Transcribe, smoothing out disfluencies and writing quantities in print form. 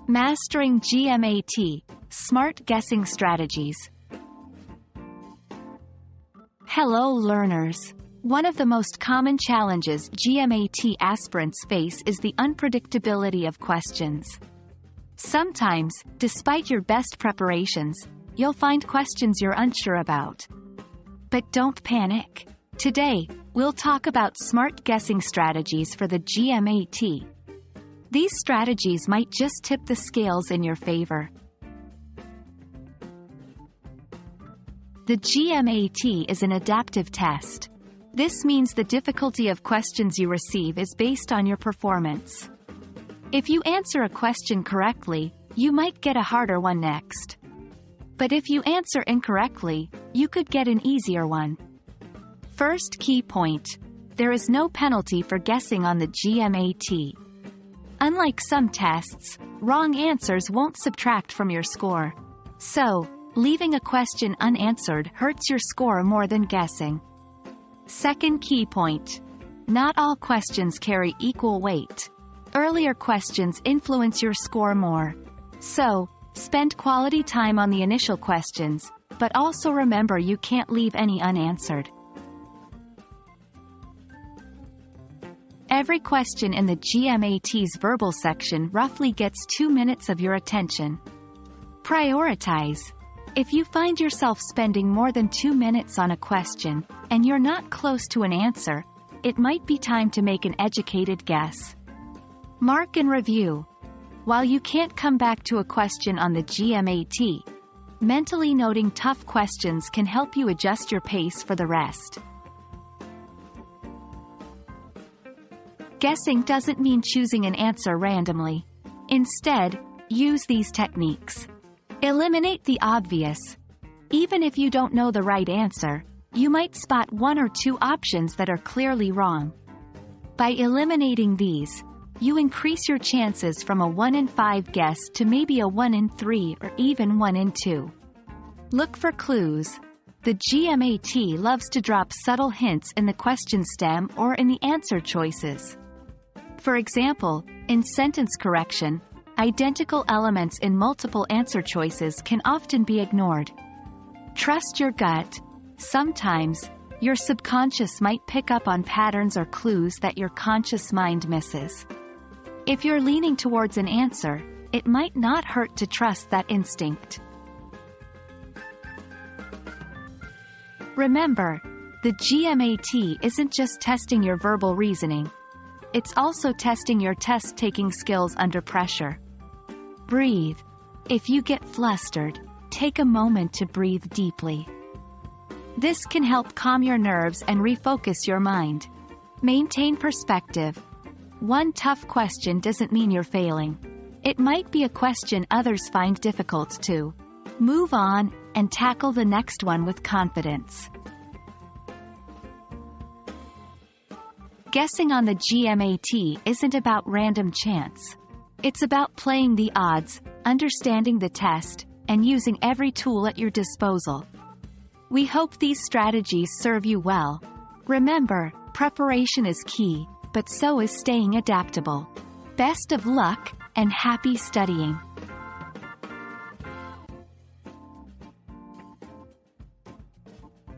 Mastering GMAT, Smart Guessing Strategies. Hello learners. One of the most common challenges GMAT aspirants face is the unpredictability of questions. Sometimes, despite your best preparations, you'll find questions you're unsure about. But don't panic. Today, we'll talk about smart guessing strategies for the GMAT. These strategies might just tip the scales in your favor. The GMAT is an adaptive test. This means the difficulty of questions you receive is based on your performance. If you answer a question correctly, you might get a harder one next. But if you answer incorrectly, you could get an easier one. First key point: there is no penalty for guessing on the GMAT. Unlike some tests, wrong answers won't subtract from your score. So, leaving a question unanswered hurts your score more than guessing. Second key point: not all questions carry equal weight. Earlier questions influence your score more. So, spend quality time on the initial questions, but also remember you can't leave any unanswered. Every question in the GMAT's verbal section roughly gets 2 minutes of your attention. Prioritize. If you find yourself spending more than 2 minutes on a question, and you're not close to an answer, it might be time to make an educated guess. Mark and review. While you can't come back to a question on the GMAT, mentally noting tough questions can help you adjust your pace for the rest. Guessing doesn't mean choosing an answer randomly. Instead, use these techniques. Eliminate the obvious. Even if you don't know the right answer, you might spot 1 or 2 options that are clearly wrong. By eliminating these, you increase your chances from a 1 in 5 guess to maybe a 1 in 3 or even 1 in 2. Look for clues. The GMAT loves to drop subtle hints in the question stem or in the answer choices. For example, in sentence correction, identical elements in multiple answer choices can often be ignored. Trust your gut. Sometimes, your subconscious might pick up on patterns or clues that your conscious mind misses. If you're leaning towards an answer, it might not hurt to trust that instinct. Remember, the GMAT isn't just testing your verbal reasoning. It's also testing your test-taking skills under pressure. Breathe. If you get flustered, take a moment to breathe deeply. This can help calm your nerves and refocus your mind. Maintain perspective. One tough question doesn't mean you're failing. It might be a question others find difficult too. Move on and tackle the next one with confidence. Guessing on the GMAT isn't about random chance. It's about playing the odds, understanding the test, and using every tool at your disposal. We hope these strategies serve you well. Remember, preparation is key, but so is staying adaptable. Best of luck, and happy studying!